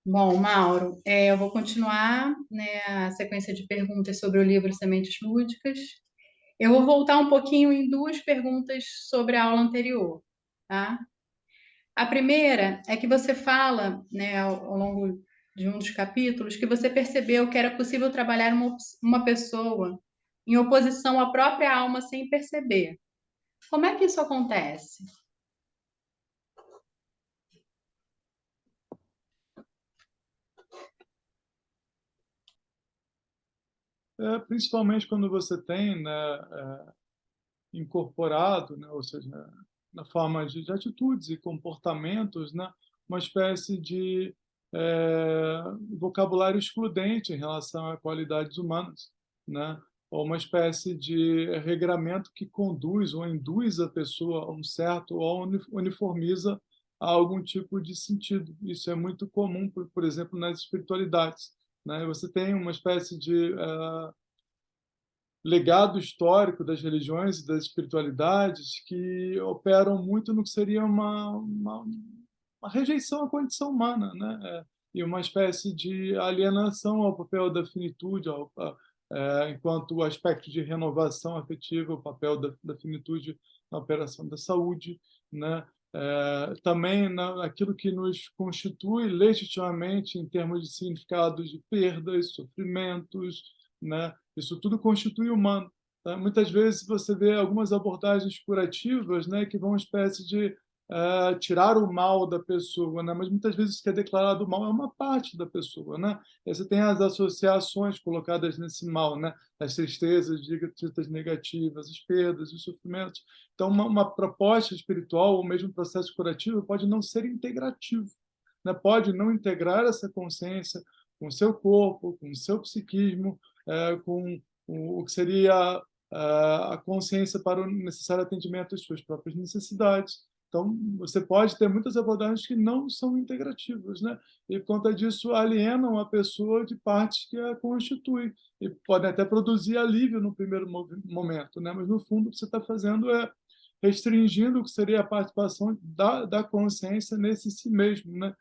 Bom, Mauro, eu vou continuar, né, a sequência de perguntas sobre o livro Sementes Lúdicas. Eu vou voltar um pouquinho em duas perguntas sobre a aula anterior, tá? A primeira é que você fala, né, ao longo de um dos capítulos, que você percebeu que era possível trabalhar uma pessoa em oposição à própria alma sem perceber. Como é que isso acontece? Principalmente quando você tem, né, incorporado, né, ou seja, na forma de atitudes e comportamentos, né, uma espécie de vocabulário excludente em relação a qualidades humanas, né, ou uma espécie de regramento que conduz ou induz a pessoa a um certo ou uniformiza a algum tipo de sentido. Isso é muito comum, por exemplo, nas espiritualidades, né? Você tem uma espécie de legado histórico das religiões e das espiritualidades que operam muito no que seria uma rejeição à condição humana, né? E uma espécie de alienação ao papel da finitude, enquanto o aspecto de renovação afetiva, o papel da finitude na operação da saúde, né? Também naquilo que nos constitui legitimamente em termos de significados de perdas, sofrimentos, né? Isso tudo constitui humano. Tá? Muitas vezes você vê algumas abordagens curativas, né, que vão uma espécie de tirar o mal da pessoa, né? Mas muitas vezes o que é declarado mal é uma parte da pessoa, né? E você tem as associações colocadas nesse mal, né? As tristezas ditas negativas, as perdas, os sofrimentos. Então, uma proposta espiritual ou mesmo um processo curativo pode não ser integrativo, né? Pode não integrar essa consciência com o seu corpo, com o seu psiquismo, com o que seria a consciência para o necessário atendimento às suas próprias necessidades. Então, você pode ter muitas abordagens que não são integrativas, né? E, por conta disso, alienam a pessoa de partes que a constituem. E podem até produzir alívio no primeiro momento, né? Mas, no fundo, o que você está fazendo é restringindo o que seria a participação da consciência nesse si mesmo, né?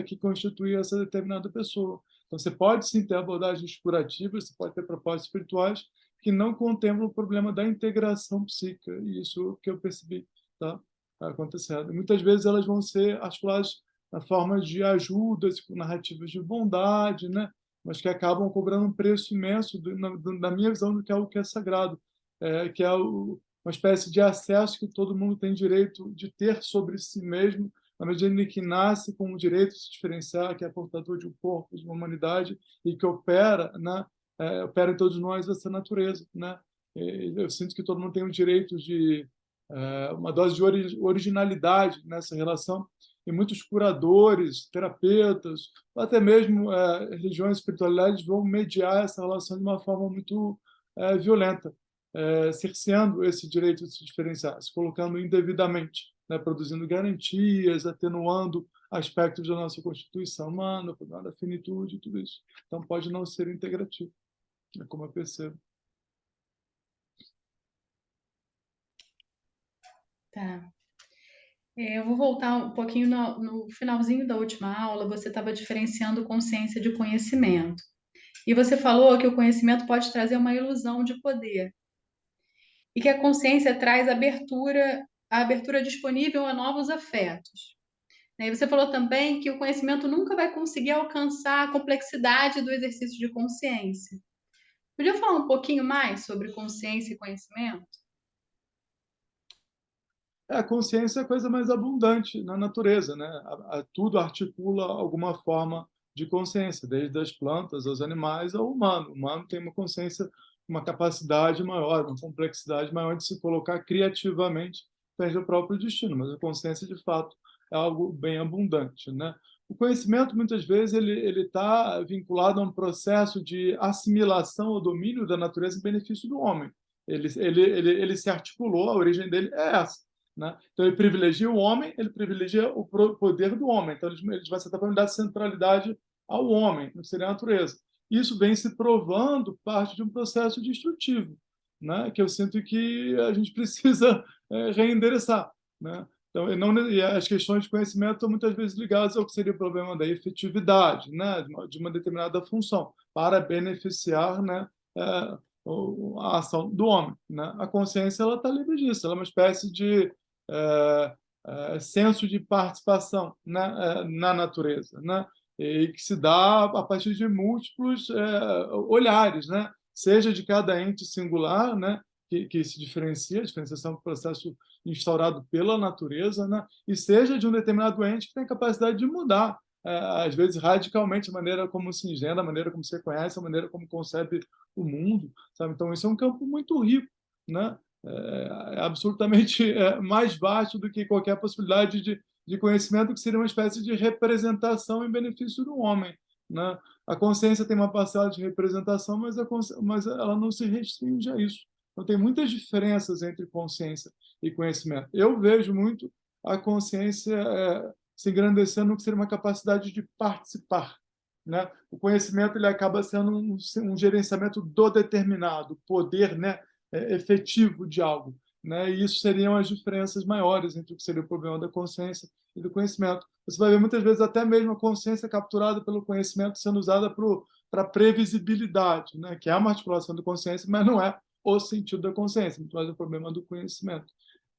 Que constitui essa determinada pessoa. Então, você pode sim ter abordagens curativas, você pode ter propósitos espirituais que não contemplam o problema da integração psíquica, e isso que eu percebi, tá? Acontecendo. E muitas vezes elas vão ser articuladas na forma de ajudas, com narrativas de bondade, né? Mas que acabam cobrando um preço imenso, na minha visão, do que é o que é sagrado, que é uma espécie de acesso que todo mundo tem direito de ter sobre si mesmo, na medida em que nasce com o direito de se diferenciar, que é portador de um corpo, de uma humanidade, e que opera, né, opera em todos nós essa natureza. Né? Eu sinto que todo mundo tem o direito de uma dose de originalidade nessa relação, e muitos curadores, terapeutas, ou até mesmo religiões e espiritualidades vão mediar essa relação de uma forma muito violenta, cerceando esse direito de se diferenciar, se colocando indevidamente, né, produzindo garantias, atenuando aspectos da nossa constituição humana, da finitude, tudo isso. Então, pode não ser integrativo, é como eu percebo. Tá. Eu vou voltar um pouquinho no finalzinho da última aula, você estava diferenciando consciência de conhecimento. E você falou que o conhecimento pode trazer uma ilusão de poder e que a consciência traz a abertura disponível a novos afetos. E você falou também que o conhecimento nunca vai conseguir alcançar a complexidade do exercício de consciência. Podia falar um pouquinho mais sobre consciência e conhecimento? A consciência é a coisa mais abundante na natureza, né? Tudo articula alguma forma de consciência, desde as plantas aos animais ao humano. O humano tem uma consciência, uma capacidade maior, uma complexidade maior de se colocar criativamente perante o próprio destino, mas a consciência, de fato, é algo bem abundante, né? O conhecimento, muitas vezes, ele está vinculado a um processo de assimilação ou domínio da natureza em benefício do homem. Ele se articulou, a origem dele é essa. Né? Então, ele privilegia o homem, ele privilegia o poder do homem. Então, ele vai, certa forma, dar centralidade ao homem, no que seria a natureza. Isso vem se provando parte de um processo destrutivo, né? Que eu sinto que a gente precisa reendereçar. Né? Então, e as questões de conhecimento estão muitas vezes ligadas ao que seria o problema da efetividade, né, de uma determinada função, para beneficiar, né, a ação do homem, né? A consciência ela está livre disso, ela é uma espécie de senso de participação, né, na natureza, né? E que se dá a partir de múltiplos olhares, né? Seja de cada ente singular, né? Que se diferencia, a diferenciação é um processo instaurado pela natureza, né? E seja de um determinado ente que tem capacidade de mudar, às vezes radicalmente, a maneira como se engenha, a maneira como se conhece, a maneira como concebe o mundo, sabe? Então, isso é um campo muito rico, né? Absolutamente mais vasto do que qualquer possibilidade de conhecimento, que seria uma espécie de representação em benefício do homem, né? A consciência tem uma parcela de representação, mas ela não se restringe a isso. Então, tem muitas diferenças entre consciência e conhecimento. Eu vejo muito a consciência se engrandecendo no que seria uma capacidade de participar, né? O conhecimento ele acaba sendo um gerenciamento do determinado, poder, né, efetivo de algo, né? E isso seriam as diferenças maiores entre o que seria o problema da consciência e do conhecimento. Você vai ver muitas vezes até mesmo a consciência capturada pelo conhecimento sendo usada para previsibilidade, né? Que é uma articulação da consciência, mas não é o sentido da consciência, muito mais o problema do conhecimento.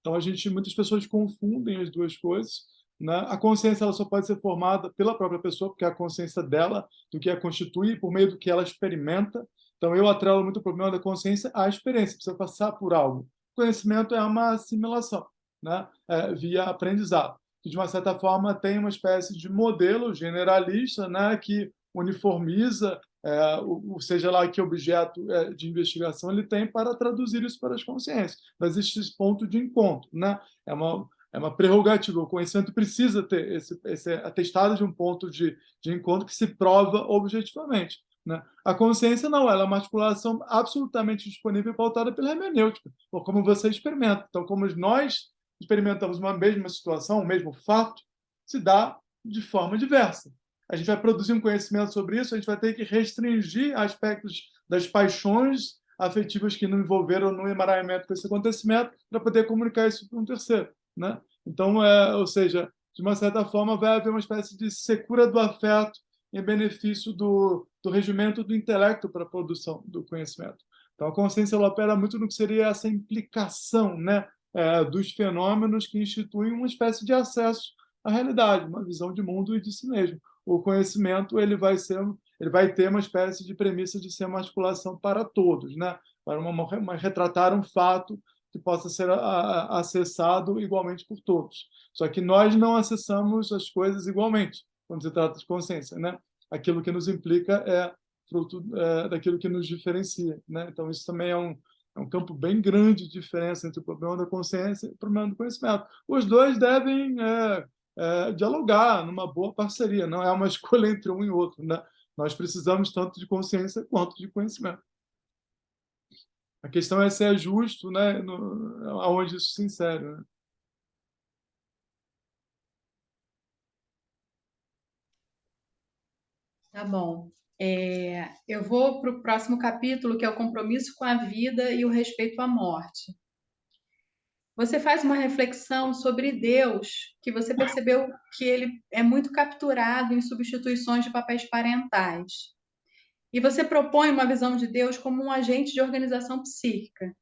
Então, muitas pessoas confundem as duas coisas, né? A consciência ela só pode ser formada pela própria pessoa, porque é a consciência dela, do que a constitui, por meio do que ela experimenta. Então, eu atrelo muito o problema da consciência à experiência, precisa passar por algo. O conhecimento é uma assimilação, né? Via aprendizado, que de uma certa forma tem uma espécie de modelo generalista, né? Que uniformiza, seja lá que objeto de investigação ele tem, para traduzir isso para as consciências. Mas existe esse ponto de encontro, né? É uma prerrogativa. O conhecimento precisa ter esse atestado de um ponto de encontro que se prova objetivamente, né? A consciência não, ela é uma articulação absolutamente disponível e pautada pela hermenêutica, ou como você experimenta. Então, como nós experimentamos uma mesma situação, o mesmo fato, se dá de forma diversa. A gente vai produzir um conhecimento sobre isso, a gente vai ter que restringir aspectos das paixões afetivas que nos envolveram no emaranhamento com esse acontecimento para poder comunicar isso para um terceiro, né? Então, ou seja, de uma certa forma, vai haver uma espécie de secura do afeto em benefício do regimento do intelecto para a produção do conhecimento. Então, a consciência ela opera muito no que seria essa implicação, né, dos fenômenos que instituem uma espécie de acesso à realidade, uma visão de mundo e de si mesmo. O conhecimento ele vai ter uma espécie de premissa de ser uma articulação para todos, né, para retratar um fato que possa ser acessado igualmente por todos. Só que nós não acessamos as coisas igualmente quando se trata de consciência, né? Aquilo que nos implica é fruto daquilo que nos diferencia, né? Então isso também é um campo bem grande de diferença entre o problema da consciência e o problema do conhecimento. Os dois devem dialogar numa boa parceria, não é uma escolha entre um e outro, né? Nós precisamos tanto de consciência quanto de conhecimento. A questão é se é justo, né, aonde isso se insere, né? Tá bom. Eu vou para o próximo capítulo, que é o compromisso com a vida e o respeito à morte. Você faz uma reflexão sobre Deus, que você percebeu que ele é muito capturado em substituições de papéis parentais. E você propõe uma visão de Deus como um agente de organização psíquica.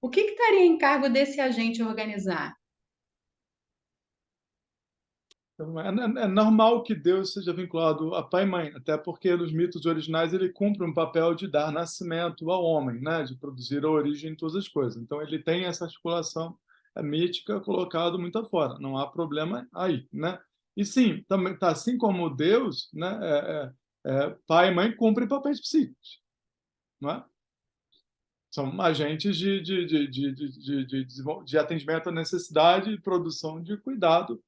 O que estaria em cargo desse agente organizar? Então, é normal que Deus seja vinculado a pai e mãe, até porque nos mitos originais ele cumpre um papel de dar nascimento ao homem, né, de produzir a origem de todas as coisas. Então ele tem essa articulação mítica colocado muito afora. Não há problema aí, né? E sim, também tá assim como Deus, né, pai e mãe cumprem papéis psíquicos, não é? São agentes de atendimento à necessidade e produção de cuidado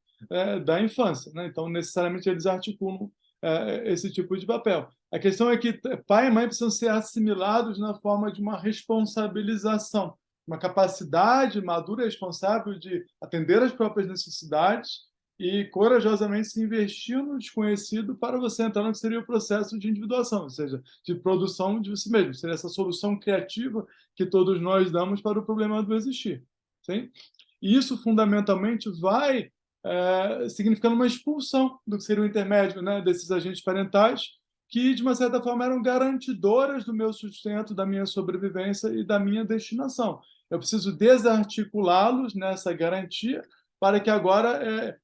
da infância, né? Então, necessariamente, eles articulam esse tipo de papel. A questão é que pai e mãe precisam ser assimilados na forma de uma responsabilização, uma capacidade madura e responsável de atender às próprias necessidades e corajosamente se investir no desconhecido para você entrar no que seria o processo de individuação, ou seja, de produção de si mesmo. Seria essa solução criativa que todos nós damos para o problema do existir. Sim? E isso, fundamentalmente, vai significando uma expulsão do que seria o intermédio, né, desses agentes parentais, que, de uma certa forma, eram garantidoras do meu sustento, da minha sobrevivência e da minha destinação. Eu preciso desarticulá-los nessa garantia para que agora,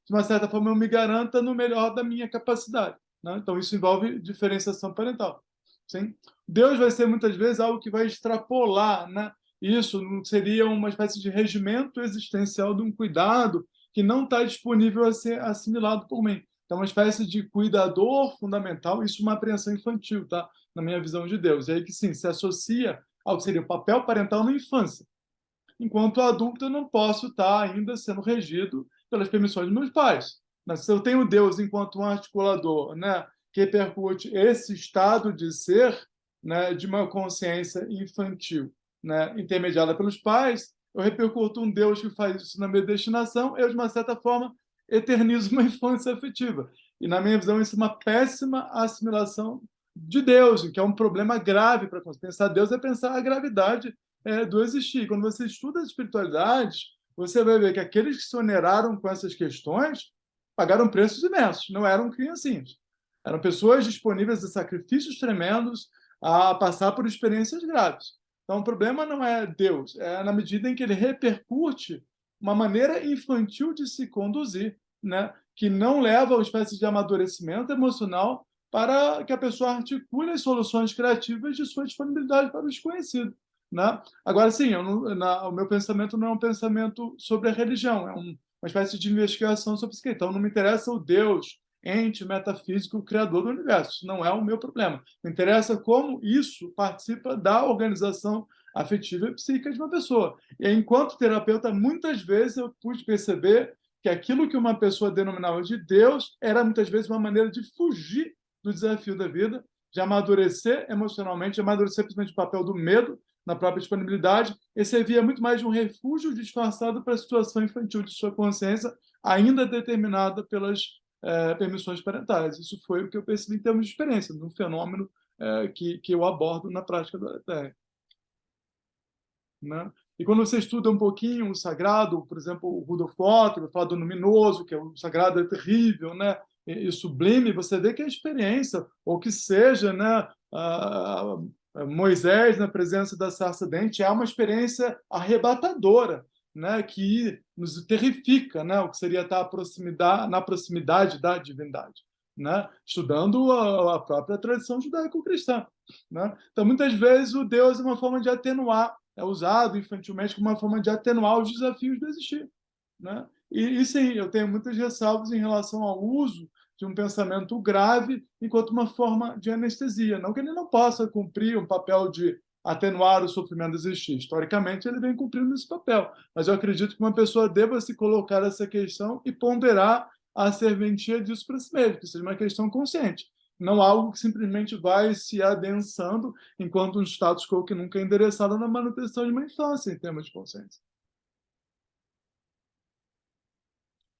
de uma certa forma, eu me garanta no melhor da minha capacidade, né? Então, isso envolve diferenciação parental. Sim? Deus vai ser, muitas vezes, algo que vai extrapolar, né? Isso seria uma espécie de regimento existencial de um cuidado que não está disponível a ser assimilado por mim. Então, uma espécie de cuidador fundamental, isso é uma apreensão infantil, tá? Na minha visão de Deus. E aí que, sim, se associa ao que seria o papel parental na infância. Enquanto adulto, eu não posso estar ainda sendo regido pelas permissões dos meus pais. Mas se eu tenho Deus enquanto um articulador, né, que repercute esse estado de ser, né, de uma consciência infantil, né, intermediada pelos pais, eu repercuto um Deus que faz isso na minha destinação, eu, de uma certa forma, eternizo uma infância afetiva. E, na minha visão, isso é uma péssima assimilação de Deus, que é um problema grave para pensar Deus, é pensar a gravidade do existir. Quando você estuda as espiritualidades, você vai ver que aqueles que se oneraram com essas questões pagaram preços imensos, não eram criancinhas. Eram pessoas disponíveis a sacrifícios tremendos, a passar por experiências graves. Então, o problema não é Deus, é na medida em que ele repercute uma maneira infantil de se conduzir, né, que não leva a uma espécie de amadurecimento emocional para que a pessoa articule as soluções criativas de sua disponibilidade para o desconhecido, né? Agora, sim, o meu pensamento não é um pensamento sobre a religião, é uma espécie de investigação sobre isso. Então, não me interessa o Deus, ente metafísico, criador do universo. Isso não é o meu problema. Me interessa como isso participa da organização afetiva e psíquica de uma pessoa. E, enquanto terapeuta, muitas vezes eu pude perceber que aquilo que uma pessoa denominava de Deus era, muitas vezes, uma maneira de fugir do desafio da vida, de amadurecer emocionalmente, de amadurecer principalmente o papel do medo na própria disponibilidade, e servia muito mais de um refúgio disfarçado para a situação infantil de sua consciência, ainda determinada pelas permissões parentais. Isso foi o que eu percebi em termos de experiência, de um fenômeno que eu abordo na prática da técnica, né? E quando você estuda um pouquinho o sagrado, por exemplo, o Rudolf Otto, vai falar do luminoso, que é o sagrado é terrível, né? E sublime, você vê que a experiência, ou que seja, né, Moisés na presença da sarça ardente, é uma experiência arrebatadora, né, que nos terrifica, né, o que seria estar na proximidade da divindade, né, estudando a própria tradição judaico-cristã, né? Então, muitas vezes, o Deus é uma forma de atenuar, é usado infantilmente como uma forma de atenuar os desafios do existir, né? E sim, eu tenho muitas ressalvas em relação ao uso de um pensamento grave enquanto uma forma de anestesia. Não que ele não possa cumprir um papel de atenuar o sofrimento do existir. Historicamente, ele vem cumprindo esse papel. Mas eu acredito que uma pessoa deva se colocar essa questão e ponderar a serventia disso para si mesmo, que seja uma questão consciente. Não algo que simplesmente vai se adensando enquanto um status quo que nunca é endereçado na manutenção de uma infância em termos de consciência.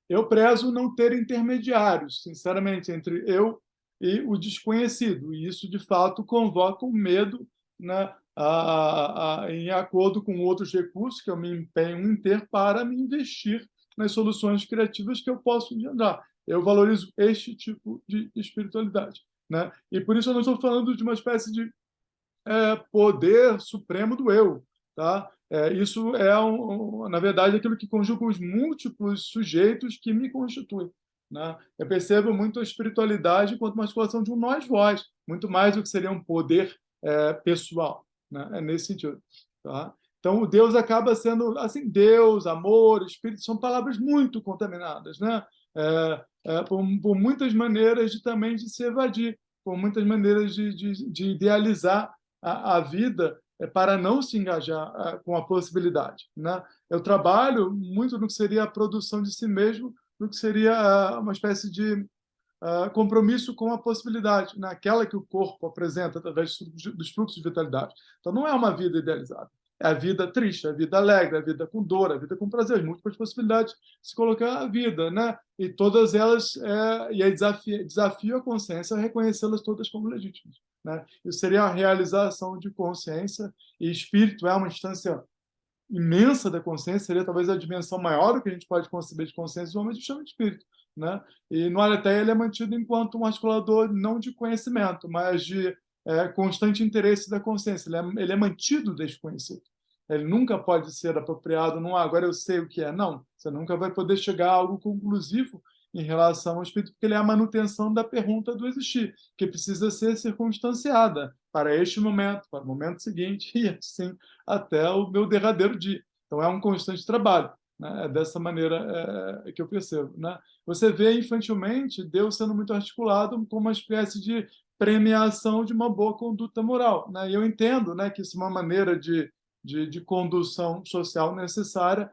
Eu prezo não ter intermediários, sinceramente, entre eu e o desconhecido. E isso, de fato, convoca um medo, né, em acordo com outros recursos que eu me empenho em ter para me investir nas soluções criativas que eu posso engendrar. Eu valorizo este tipo de espiritualidade, né? E por isso eu não estou falando de uma espécie de poder supremo do eu, tá? Isso é, na verdade, aquilo que conjuga os múltiplos sujeitos que me constituem, né? Eu percebo muito a espiritualidade enquanto uma situação de um nós-vós, muito mais do que seria um poder pessoal, né? É nesse sentido, tá? Então, o Deus acaba sendo, assim, Deus, amor, Espírito, são palavras muito contaminadas, né? Por muitas maneiras também de se evadir, por muitas maneiras de idealizar a vida para não se engajar com a possibilidade, né? Eu trabalho muito no que seria a produção de si mesmo, no que seria uma espécie de compromisso com a possibilidade, naquela que o corpo apresenta através dos fluxos de vitalidade. Então, não é uma vida idealizada. É a vida triste, a vida alegre, a vida com dor, a vida com prazer, as múltiplas possibilidades de se colocar a vida, né? E todas elas, e aí desafio a consciência a reconhecê-las todas como legítimas, né? Isso seria a realização de consciência, e espírito é uma instância imensa da consciência, seria talvez a dimensão maior do que a gente pode conceber de consciência, o homem chama de espírito, né? E no Aletheia ele é mantido enquanto um articulador não de conhecimento, mas de constante interesse da consciência. Ele é mantido desconhecido. Ele nunca pode ser apropriado num agora eu sei o que é. Não, você nunca vai poder chegar a algo conclusivo em relação ao espírito, porque ele é a manutenção da pergunta do existir, que precisa ser circunstanciada para este momento, para o momento seguinte, e assim até o meu derradeiro dia. Então, é um constante trabalho. Né? É dessa maneira que eu percebo. Né? Você vê infantilmente Deus sendo muito articulado como uma espécie de premiação de uma boa conduta moral. Né? E eu entendo, né, que isso é uma maneira de condução social necessária,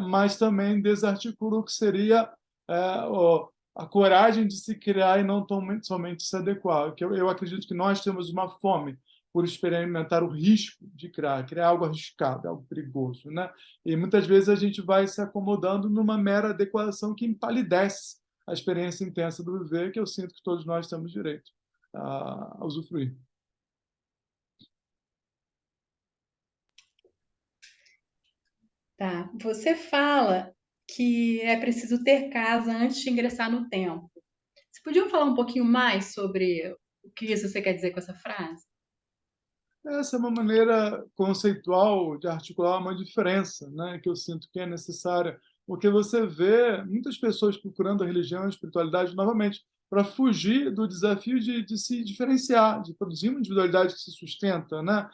mas também desarticula o que seria a coragem de se criar e não somente se adequar. Eu acredito que nós temos uma fome por experimentar o risco de criar algo arriscado, algo perigoso, né? E muitas vezes a gente vai se acomodando numa mera adequação que empalidece a experiência intensa do viver, que eu sinto que todos nós temos direito a usufruir. Tá. Você fala que é preciso ter casa antes de ingressar no templo. Você podia falar um pouquinho mais sobre o que isso você quer dizer com essa frase? Essa é uma maneira conceitual de articular uma diferença, né, que eu sinto que é necessária, porque você vê muitas pessoas procurando a religião e a espiritualidade novamente para fugir do desafio de se diferenciar, de produzir uma individualidade que se sustenta, né?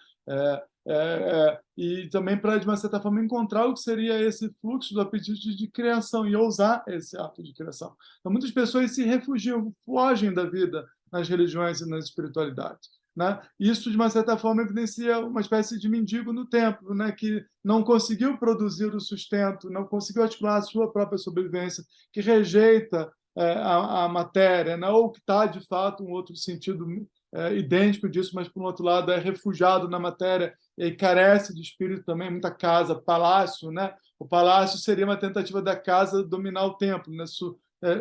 E também para, de uma certa forma, encontrar o que seria esse fluxo do apetite de criação e ousar esse ato de criação. Então, muitas pessoas se refugiam, fogem da vida nas religiões e nas espiritualidades. Né? Isso, de uma certa forma, evidencia uma espécie de mendigo no templo, né? Que não conseguiu produzir o sustento, não conseguiu articular a sua própria sobrevivência, que rejeita a matéria, né? Ou que está, de fato, um outro sentido idêntico disso, mas, por um outro lado, é refugiado na matéria e carece de espírito também, muita casa, palácio. Né? O palácio seria uma tentativa da casa dominar o templo, né?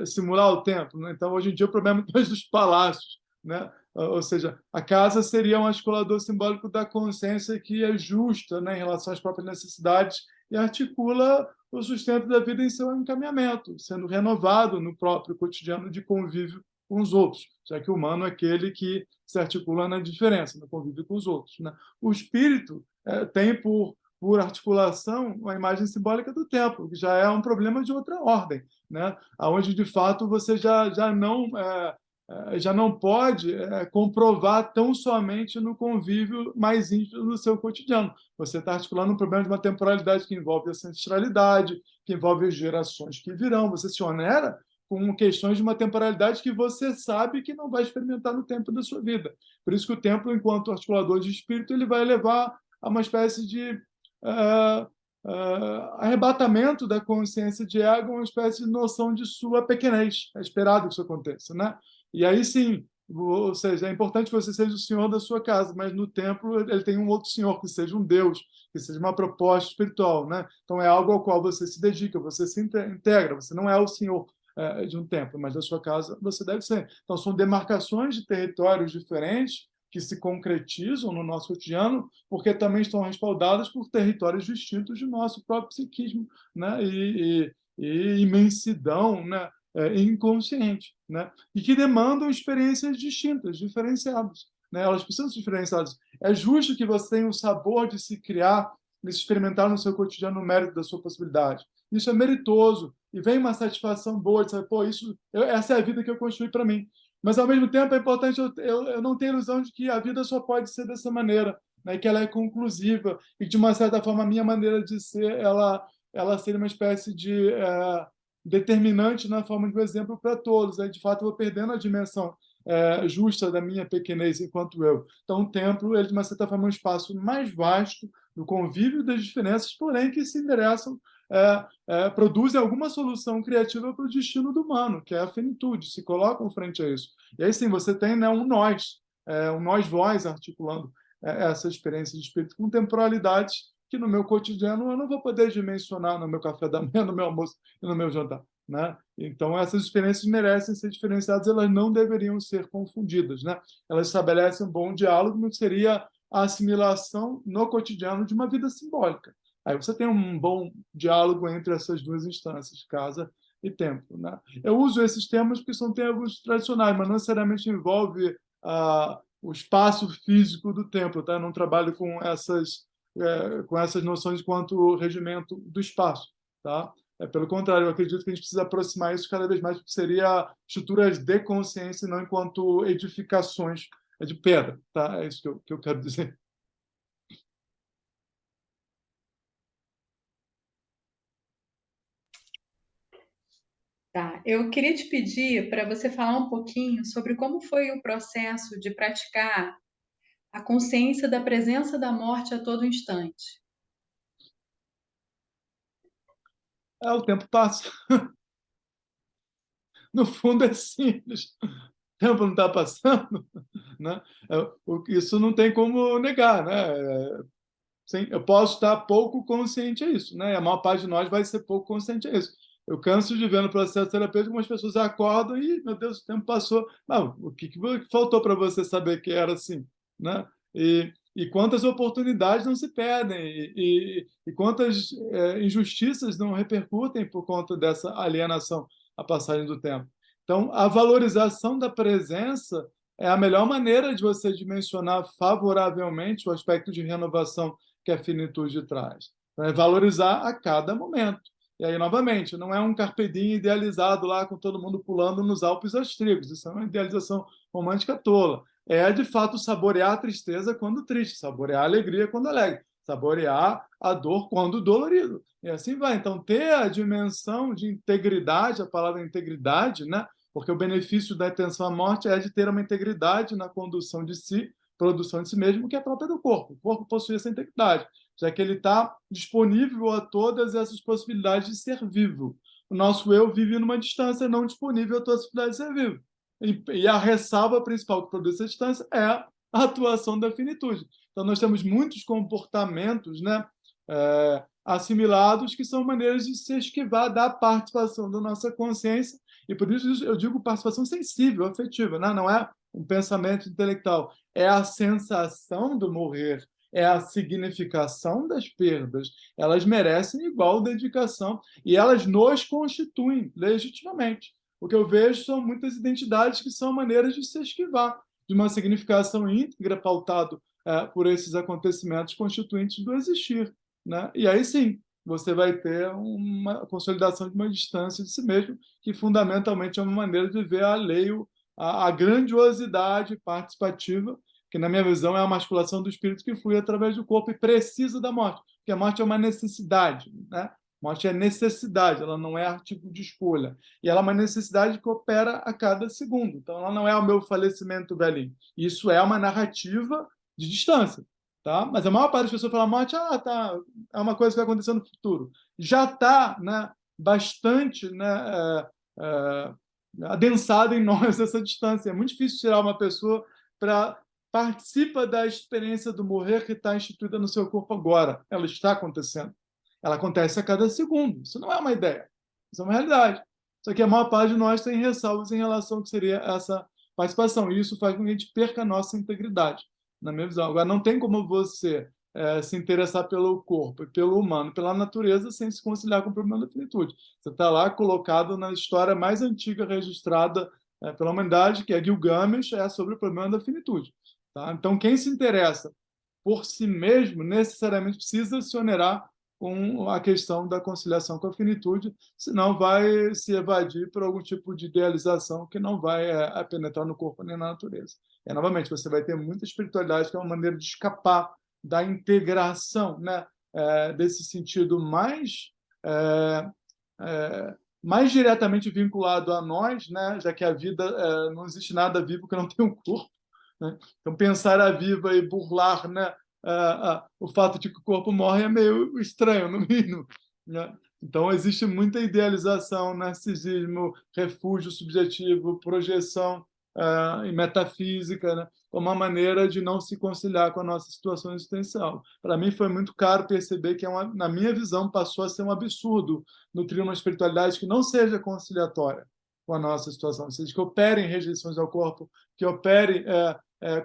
Simular o templo. Né? Então, hoje em dia, o problema é dos palácios. Né? Ou seja, a casa seria um articulador simbólico da consciência que é justa, né, em relação às próprias necessidades e articula o sustento da vida em seu encaminhamento, sendo renovado no próprio cotidiano de convívio com os outros, já que o humano é aquele que se articula na diferença, no convívio com os outros. Né? O espírito tem por articulação a imagem simbólica do templo, que já é um problema de outra ordem, né? Onde, de fato, você já não pode comprovar tão somente no convívio mais íntimo do seu cotidiano. Você está articulando um problema de uma temporalidade que envolve a ancestralidade, que envolve as gerações que virão. Você se onera com questões de uma temporalidade que você sabe que não vai experimentar no tempo da sua vida. Por isso que o templo, enquanto articulador de espírito, ele vai levar a uma espécie de arrebatamento da consciência de ego, uma espécie de noção de sua pequenez. É esperado que isso aconteça, né? E aí sim, ou seja, é importante que você seja o senhor da sua casa, mas no templo ele tem um outro senhor, que seja um Deus, que seja uma proposta espiritual, né? Então é algo ao qual você se dedica, você se integra, você não é o senhor de um templo, mas da sua casa você deve ser. Então são demarcações de territórios diferentes que se concretizam no nosso cotidiano, porque também estão respaldadas por territórios distintos do nosso próprio psiquismo, né? E imensidão, né? Inconsciente, né? E que demandam experiências distintas, diferenciadas. Né? Elas precisam ser diferenciadas. É justo que você tenha o sabor de se criar, de se experimentar no seu cotidiano o mérito da sua possibilidade. Isso é meritoso e vem uma satisfação boa de saber, pô, essa é a vida que eu construí para mim. Mas, ao mesmo tempo, é importante eu não ter a ilusão de que a vida só pode ser dessa maneira, né? Que ela é conclusiva e, de uma certa forma, a minha maneira de ser, ela seria uma espécie de determinante na forma de um exemplo para todos. Aí, de fato, eu vou perdendo a dimensão justa da minha pequenez enquanto eu. Então, o templo, ele, de uma certa forma, é um espaço mais vasto do convívio das diferenças, porém que se endereçam, produzem alguma solução criativa para o destino do humano, que é a finitude, se colocam frente a isso. E aí sim, você tem, né, um nós-vós articulando essa experiência de espírito com temporalidades que no meu cotidiano eu não vou poder dimensionar no meu café da manhã, no meu almoço e no meu jantar. Né? Então, essas experiências merecem ser diferenciadas, elas não deveriam ser confundidas. Né? Elas estabelecem um bom diálogo no que seria a assimilação no cotidiano de uma vida simbólica. Aí você tem um bom diálogo entre essas duas instâncias, casa e templo, né? Eu uso esses termos porque são termos tradicionais, mas não necessariamente envolve o espaço físico do templo, tá? Eu não trabalho com essas noções quanto regimento do espaço, tá? Pelo contrário, eu acredito que a gente precisa aproximar isso cada vez mais, porque seria estruturas de consciência, não enquanto edificações de pedra, tá? É isso que eu quero dizer. Tá. Eu queria te pedir para você falar um pouquinho sobre como foi o processo de praticar a consciência da presença da morte a todo instante. O tempo passa. No fundo, é simples. O tempo não está passando, né? Isso não tem como negar, né? Sim, eu posso estar pouco consciente a isso, né? A maior parte de nós vai ser pouco consciente a isso. Eu canso de ver no processo terapêutico umas pessoas acordam e, meu Deus, o tempo passou. Não, o que faltou para você saber que era assim, né? E quantas oportunidades não se perdem e quantas injustiças não repercutem por conta dessa alienação à passagem do tempo. Então, a valorização da presença é a melhor maneira de você dimensionar favoravelmente o aspecto de renovação que a finitude traz. Então, é valorizar a cada momento. E aí, novamente, não é um carpe diem idealizado lá com todo mundo pulando nos Alpes austríacos. Isso é uma idealização romântica tola. É, de fato, saborear a tristeza quando triste, saborear a alegria quando alegre, saborear a dor quando dolorido. E assim vai. Então, ter a dimensão de integridade, a palavra integridade, né? Porque o benefício da atenção à morte é de ter uma integridade na condução de si, produção de si mesmo, que é própria do corpo. O corpo possui essa integridade, já que ele está disponível a todas essas possibilidades de ser vivo. O nosso eu vive numa distância não disponível a todas as possibilidades de ser vivo. E a ressalva principal que produz essa distância é a atuação da finitude. Então, nós temos muitos comportamentos, né, assimilados que são maneiras de se esquivar da participação da nossa consciência, e por isso eu digo participação sensível, afetiva, né? Não é um pensamento intelectual, é a sensação do morrer, é a significação das perdas. Elas merecem igual dedicação e elas nos constituem legitimamente. O que eu vejo são muitas identidades que são maneiras de se esquivar de uma significação íntegra pautado por esses acontecimentos constituintes do existir, né? E aí sim, você vai ter uma consolidação de uma distância de si mesmo, que fundamentalmente é uma maneira de ver a lei, a grandiosidade participativa, que na minha visão é a masculação do espírito que flui através do corpo e precisa da morte, porque a morte é uma necessidade, né? A morte é necessidade, ela não é artigo de escolha. E ela é uma necessidade que opera a cada segundo. Então, ela não é o meu falecimento, velhinho. Isso é uma narrativa de distância. Tá? Mas a maior parte das pessoas fala morte, tá, é uma coisa que vai acontecer no futuro. Já está, né, bastante, né, adensada em nós essa distância. É muito difícil tirar uma pessoa para participa da experiência do morrer que está instituída no seu corpo agora. Ela está acontecendo. Ela acontece a cada segundo. Isso não é uma ideia. Isso é uma realidade. Só que a maior parte de nós tem ressalvas em relação ao que seria essa participação. E isso faz com que a gente perca a nossa integridade, na minha visão. Agora, não tem como você se interessar pelo corpo, pelo humano, pela natureza, sem se conciliar com o problema da finitude. Você está lá colocado na história mais antiga registrada pela humanidade, que é Gilgamesh, é sobre o problema da finitude. Tá? Então, quem se interessa por si mesmo necessariamente precisa se onerar com a questão da conciliação com a finitude, senão vai se evadir por algum tipo de idealização que não vai penetrar no corpo nem na natureza. E, novamente, você vai ter muita espiritualidade, que é uma maneira de escapar da integração, né? Desse sentido mais diretamente vinculado a nós, né? Já que a vida, não existe nada vivo que não tenha um corpo, né? Então, pensar a viva e burlar, né, o fato de que o corpo morre é meio estranho, no mínimo, né? Então, existe muita idealização, narcisismo, refúgio subjetivo, projeção e metafísica, né? Uma maneira de não se conciliar com a nossa situação existencial. Para mim, foi muito caro perceber que, na minha visão, passou a ser um absurdo nutrir uma espiritualidade que não seja conciliatória. com a nossa situação, ou seja, que opere em rejeições ao corpo, que opere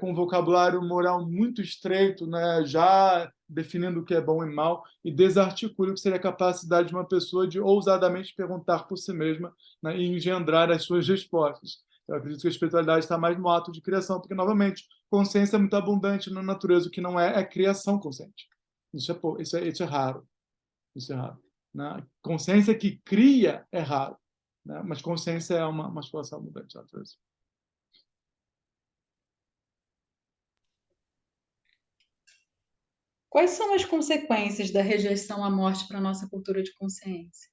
com um vocabulário moral muito estreito, né, já definindo o que é bom e mal, e desarticule o que seria a capacidade de uma pessoa de ousadamente perguntar por si mesma, né, e engendrar as suas respostas. Eu acredito que a espiritualidade está mais no ato de criação, porque, novamente, consciência é muito abundante na natureza, o que não é criação consciente. Isso é raro. Isso é raro. Né? Consciência que cria é raro, né? Mas consciência é uma situação abundante na natureza. Quais são as consequências da rejeição à morte para a nossa cultura de consciência?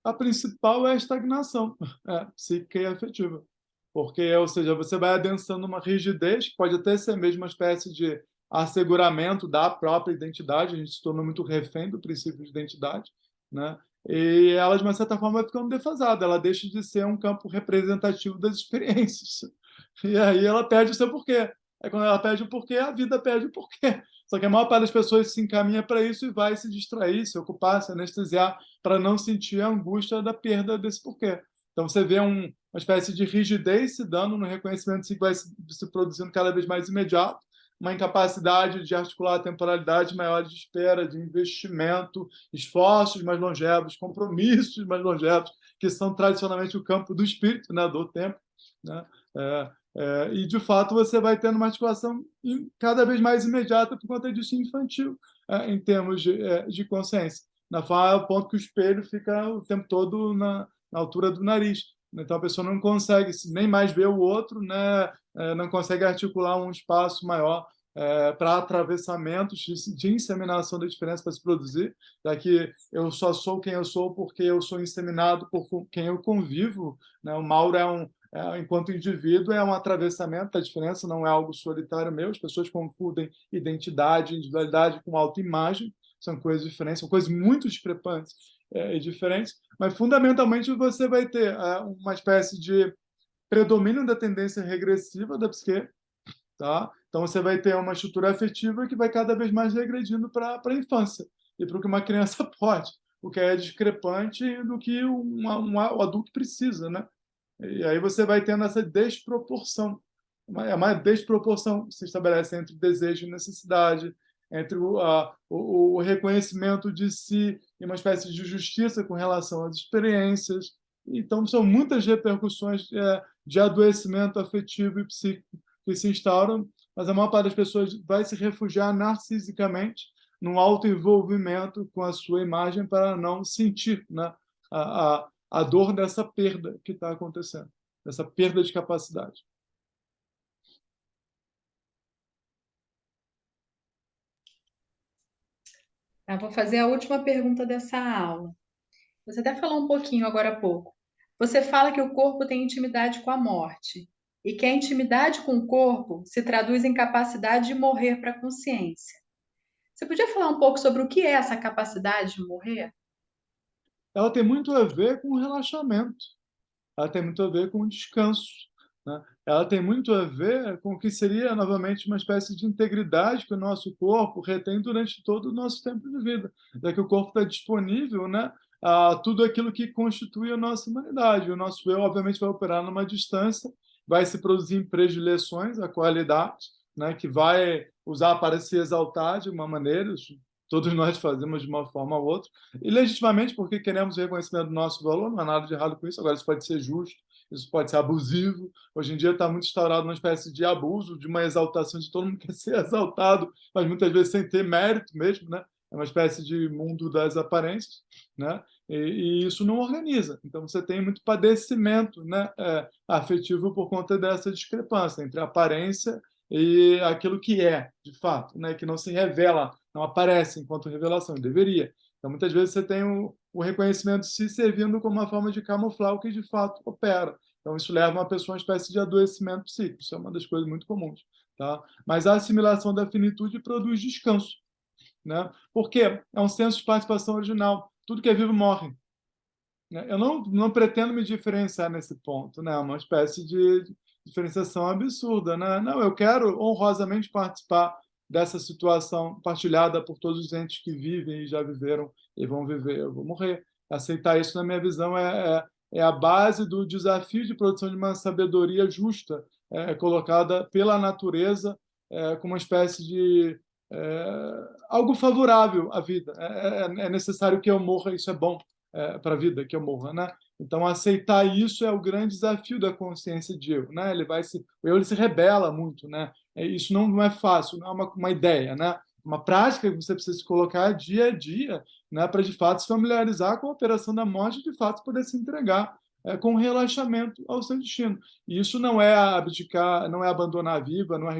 A principal é a estagnação psíquica e afetiva. Porque, ou seja, você vai adensando uma rigidez, que pode até ser mesmo uma espécie de asseguramento da própria identidade, a gente se torna muito refém do princípio de identidade, né? E ela, de uma certa forma, vai ficando defasada, ela deixa de ser um campo representativo das experiências. E aí ela perde o seu porquê. Aí quando ela perde o porquê, a vida perde o porquê. Só que a maior parte das pessoas se encaminha para isso e vai se distrair, se ocupar, se anestesiar, para não sentir a angústia da perda desse porquê. Então você vê uma espécie de rigidez se dando no reconhecimento que vai se produzindo cada vez mais imediato, uma incapacidade de articular a temporalidade maior de espera, de investimento, esforços mais longevos, compromissos mais longevos, que são tradicionalmente o campo do espírito, né, do tempo, né? E, de fato, você vai tendo uma articulação cada vez mais imediata por conta disso infantil, em termos de consciência. Na forma, ao ponto que o espelho fica o tempo todo na altura do nariz. Então, a pessoa não consegue nem mais ver o outro, né? Não consegue articular um espaço maior para atravessamentos de inseminação da diferença para se produzir, já que eu só sou quem eu sou porque eu sou inseminado por quem eu convivo, né? O Mauro enquanto indivíduo, é um atravessamento da diferença, não é algo solitário meu. As pessoas confundem identidade, individualidade com autoimagem, são coisas diferentes, são coisas muito discrepantes e diferentes, mas fundamentalmente você vai ter uma espécie de predomínio da tendência regressiva da psique, tá? Então você vai ter uma estrutura afetiva que vai cada vez mais regredindo para a infância e para o que uma criança pode, o que é discrepante do que um adulto precisa, né? E aí você vai tendo essa desproporção. Uma desproporção que se estabelece entre desejo e necessidade, entre o reconhecimento de si e uma espécie de justiça com relação às experiências. Então, são muitas repercussões de adoecimento afetivo e psíquico que se instauram, mas a maior parte das pessoas vai se refugiar narcisicamente num autoenvolvimento com a sua imagem para não sentir, né, a dor dessa perda que está acontecendo, dessa perda de capacidade. Vou fazer a última pergunta dessa aula. Você até falou um pouquinho agora há pouco. Você fala que o corpo tem intimidade com a morte e que a intimidade com o corpo se traduz em capacidade de morrer para a consciência. Você podia falar um pouco sobre o que é essa capacidade de morrer? Ela tem muito a ver com o relaxamento, ela tem muito a ver com o descanso, né? Ela tem muito a ver com o que seria, novamente, uma espécie de integridade que o nosso corpo retém durante todo o nosso tempo de vida, já que o corpo está disponível, né, a tudo aquilo que constitui a nossa humanidade. O nosso eu, obviamente, vai operar numa distância, vai se produzir em predileções, a qualidade, né, que vai usar para se exaltar de uma maneira, todos nós fazemos de uma forma ou outra, e legitimamente porque queremos o reconhecimento do nosso valor, não há nada de errado com isso. Agora, isso pode ser justo, isso pode ser abusivo. Hoje em dia está muito instaurado uma espécie de abuso, de uma exaltação, de todo mundo quer ser exaltado, mas muitas vezes sem ter mérito mesmo, né? É uma espécie de mundo das aparências, né? E isso não organiza. Então você tem muito padecimento, né, afetivo por conta dessa discrepância entre a aparência e aquilo que é, de fato, né, que não se revela, não aparece enquanto revelação, deveria. Então, muitas vezes você tem o reconhecimento se servindo como uma forma de camuflar o que de fato opera. Então, isso leva uma pessoa a uma espécie de adoecimento psíquico. Isso é uma das coisas muito comuns. Tá? Mas a assimilação da finitude produz descanso. Né? Por quê? É um senso de participação original. Tudo que é vivo morre. Né? Eu não pretendo me diferenciar nesse ponto. Né? É uma espécie de diferenciação absurda. Né? Não, eu quero honrosamente participar dessa situação partilhada por todos os entes que vivem e já viveram e vão viver. Eu vou morrer. Aceitar isso, na minha visão, é a base do desafio de produção de uma sabedoria justa, colocada pela natureza como uma espécie de algo favorável à vida. É necessário que eu morra, isso é bom para a vida, que eu morra, né? Então, aceitar isso é o grande desafio da consciência de eu, né? O eu ele se rebela muito, né? Isso não é fácil, não é uma ideia, né? Uma prática que você precisa se colocar dia a dia, né? Para de fato se familiarizar com a operação da morte e de fato poder se entregar com relaxamento ao seu destino. E isso não é abdicar, não é abandonar a vida, não é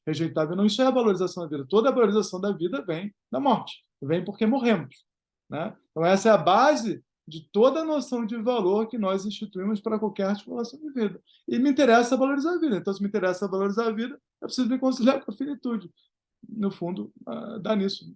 rejeitar a vida, não, isso é a valorização da vida. Toda a valorização da vida vem da morte, vem porque morremos, né? Então, essa é a base de toda a noção de valor que nós instituímos para qualquer articulação de vida. E me interessa valorizar a vida. Então, se me interessa valorizar a vida, eu preciso me conciliar com a finitude. No fundo, dá nisso.